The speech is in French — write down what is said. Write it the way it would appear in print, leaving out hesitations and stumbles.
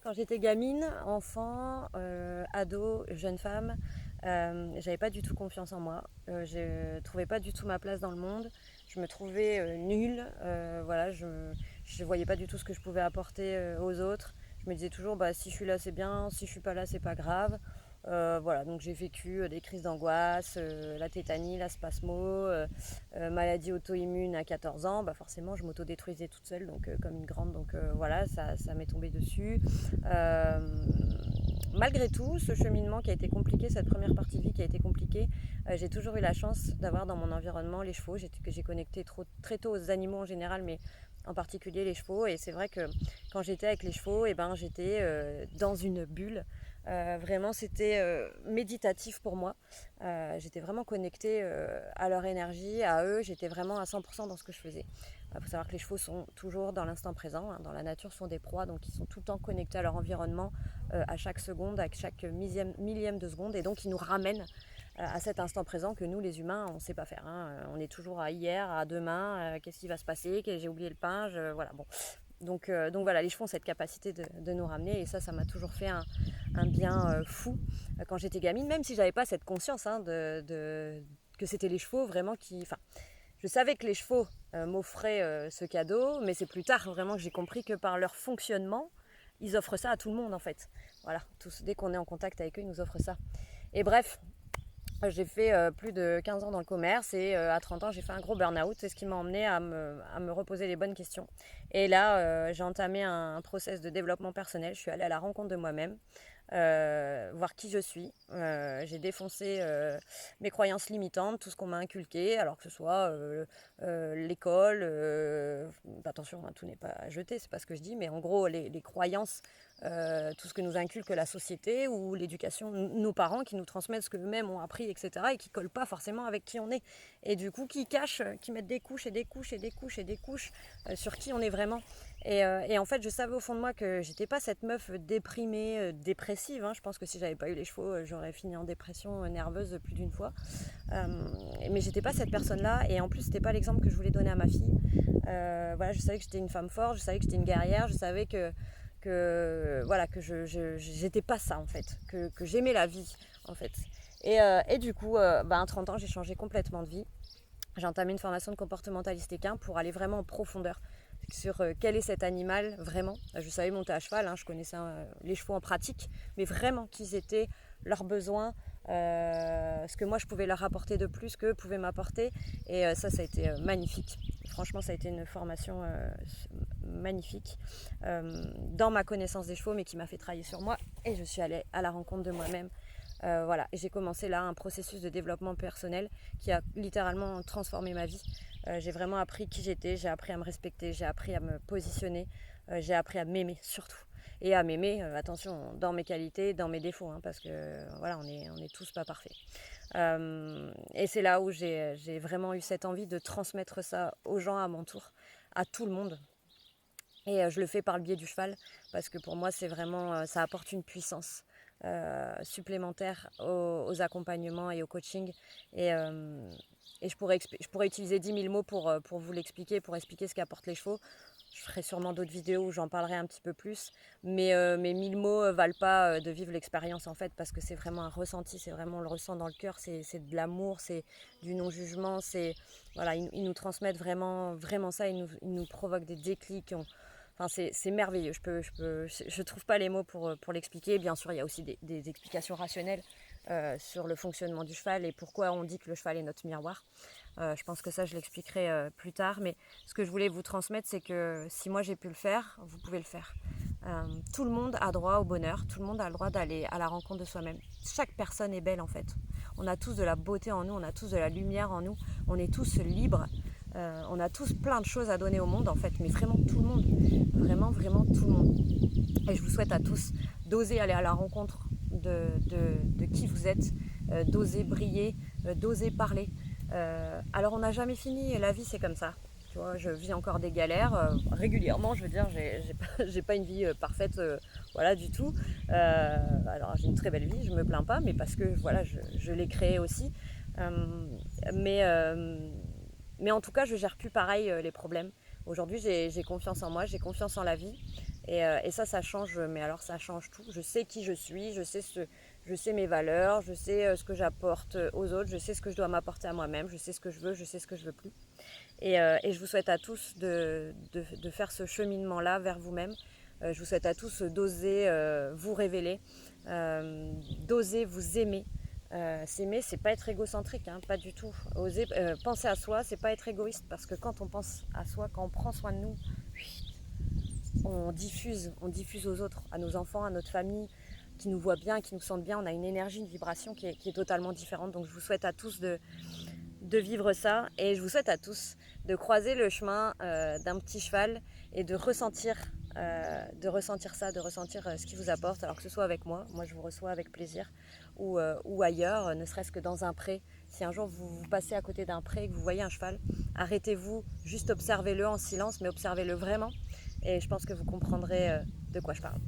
Quand j'étais gamine, enfant, ado, jeune femme, j'avais pas du tout confiance en moi. Je trouvais pas du tout ma place dans le monde. Je me trouvais nulle. Voilà, je voyais pas du tout ce que je pouvais apporter aux autres. Je me disais toujours, bah, si je suis là, c'est bien. Si je suis pas là, c'est pas grave. Voilà, donc j'ai vécu des crises d'angoisse, la tétanie, la spasmo, maladie auto-immune à 14 ans. Bah forcément, je m'autodétruisais toute seule, donc comme une grande. Donc voilà, ça m'est tombé dessus. Euh, Malgré tout, ce cheminement qui a été compliqué, cette première partie de vie qui a été compliquée, j'ai toujours eu la chance d'avoir dans mon environnement les chevaux, que j'ai connecté très tôt aux animaux en général, mais en particulier les chevaux. Et c'est vrai que quand j'étais avec les chevaux, eh ben, j'étais dans une bulle. Vraiment, c'était méditatif pour moi. J'étais vraiment connectée à leur énergie, à eux. J'étais vraiment à 100% dans ce que je faisais. Il faut savoir que les chevaux sont toujours dans l'instant présent. Hein. Dans la nature, ce sont des proies, donc ils sont tout le temps connectés à leur environnement, à chaque seconde, à chaque millième de seconde. Et donc, ils nous ramènent à cet instant présent que nous, les humains, on ne sait pas faire. Hein. On est toujours à hier, à demain. Qu'est-ce qui va se passer? J'ai oublié le pain. Voilà, bon. Donc voilà, les chevaux ont cette capacité de nous ramener. Et ça m'a toujours fait un bien fou quand j'étais gamine, même si j'avais pas cette conscience hein, que c'était les chevaux vraiment qui... Enfin, je savais que les chevaux m'offraient ce cadeau, mais c'est plus tard vraiment que j'ai compris que par leur fonctionnement, ils offrent ça à tout le monde en fait. Voilà, dès qu'on est en contact avec eux, ils nous offrent ça. Et bref, j'ai fait plus de 15 ans dans le commerce et à 30 ans, j'ai fait un gros burn-out. C'est ce qui m'a emmené à me reposer les bonnes questions. Et là, j'ai entamé un process de développement personnel. Je suis allée à la rencontre de moi-même, voir qui je suis. J'ai défoncé mes croyances limitantes, tout ce qu'on m'a inculqué, alors que ce soit l'école. Attention, hein, tout n'est pas à jeter, c'est pas ce que je dis, mais en gros, les croyances, tout ce que nous inculque la société ou l'éducation, nos parents qui nous transmettent ce qu'eux-mêmes ont appris, etc., et qui ne collent pas forcément avec qui on est. Et du coup, qui cachent, qui mettent des couches et des couches et des couches et des couches sur qui on est vraiment. Et en fait, je savais au fond de moi que j'étais pas cette meuf déprimée, dépressive. Hein. Je pense que si j'avais pas eu les chevaux, j'aurais fini en dépression nerveuse plus d'une fois. Mais j'étais pas cette personne-là. Et en plus, c'était pas l'exemple que je voulais donner à ma fille. Voilà, je savais que j'étais une femme forte, je savais que j'étais une guerrière, je savais que voilà, que j'étais pas ça en fait, que j'aimais la vie en fait. Et du coup, à 30 ans, j'ai changé complètement de vie. J'ai entamé une formation de comportementaliste équin pour aller vraiment en profondeur sur quel est cet animal vraiment. Je savais monter à cheval, hein, je connaissais les chevaux en pratique, mais vraiment qu'ils étaient leurs besoins, ce que moi je pouvais leur apporter de plus qu'eux pouvaient m'apporter. Et ça a été magnifique. Franchement, ça a été une formation magnifique dans ma connaissance des chevaux, mais qui m'a fait travailler sur moi. Et je suis allée à la rencontre de moi-même. Voilà, et j'ai commencé là un processus de développement personnel qui a littéralement transformé ma vie. J'ai vraiment appris qui j'étais, j'ai appris à me respecter, j'ai appris à me positionner, j'ai appris à m'aimer surtout. Et à m'aimer, attention, dans mes qualités, dans mes défauts, hein, parce que voilà, on est tous pas parfaits. Et c'est là où j'ai vraiment eu cette envie de transmettre ça aux gens à mon tour, à tout le monde. Et je le fais par le biais du cheval, parce que pour moi, c'est vraiment, ça apporte une puissance supplémentaire aux accompagnements et au coaching. Et, et je pourrais utiliser 10 000 mots pour vous l'expliquer, pour expliquer ce qu'apportent les chevaux. Je ferai sûrement d'autres vidéos où j'en parlerai un petit peu plus. Mais mes 1000 mots ne valent pas de vivre l'expérience en fait, parce que c'est vraiment un ressenti, c'est vraiment, on le ressent dans le cœur, c'est de l'amour, c'est du non-jugement. Voilà, ils nous transmettent vraiment, vraiment ça, ils nous provoquent des déclics. Enfin, c'est merveilleux, je trouve pas les mots pour l'expliquer. Bien sûr, il y a aussi des explications rationnelles sur le fonctionnement du cheval et pourquoi on dit que le cheval est notre miroir. Je pense que ça, je l'expliquerai plus tard. Mais ce que je voulais vous transmettre, c'est que si moi j'ai pu le faire, vous pouvez le faire. Tout le monde a droit au bonheur, tout le monde a le droit d'aller à la rencontre de soi-même. Chaque personne est belle en fait. On a tous de la beauté en nous, on a tous de la lumière en nous, on est tous libres. On a tous plein de choses à donner au monde en fait, mais vraiment tout le monde, vraiment vraiment tout le monde. Et je vous souhaite à tous d'oser aller à la rencontre de qui vous êtes, d'oser briller, d'oser parler. Alors on n'a jamais fini, la vie c'est comme ça. Tu vois, je vis encore des galères régulièrement, je veux dire, j'ai pas une vie parfaite, voilà du tout. Alors j'ai une très belle vie, je me plains pas, mais parce que voilà, je l'ai créée aussi. Mais mais en tout cas, je gère plus pareil les problèmes. Aujourd'hui, j'ai confiance en moi, j'ai confiance en la vie. Et ça change, mais alors ça change tout. Je sais qui je suis, je sais mes valeurs, je sais ce que j'apporte aux autres, je sais ce que je dois m'apporter à moi-même, je sais ce que je veux, je sais ce que je veux plus. Et je vous souhaite à tous de faire ce cheminement-là vers vous-même. Je vous souhaite à tous d'oser vous révéler, d'oser vous aimer. S'aimer, c'est pas être égocentrique, hein, pas du tout. Oser penser à soi, c'est pas être égoïste, parce que quand on pense à soi, quand on prend soin de nous, on diffuse aux autres, à nos enfants, à notre famille, qui nous voient bien, qui nous sentent bien. On a une énergie, une vibration qui est totalement différente. Donc je vous souhaite à tous de vivre ça, et je vous souhaite à tous de croiser le chemin d'un petit cheval et de ressentir ça, de ressentir ce qu'il vous apporte, alors que ce soit avec moi je vous reçois avec plaisir, ou ailleurs, ne serait-ce que dans un pré. Si un jour vous passez à côté d'un pré et que vous voyez un cheval, arrêtez-vous, juste observez-le en silence, mais observez-le vraiment, et je pense que vous comprendrez de quoi je parle.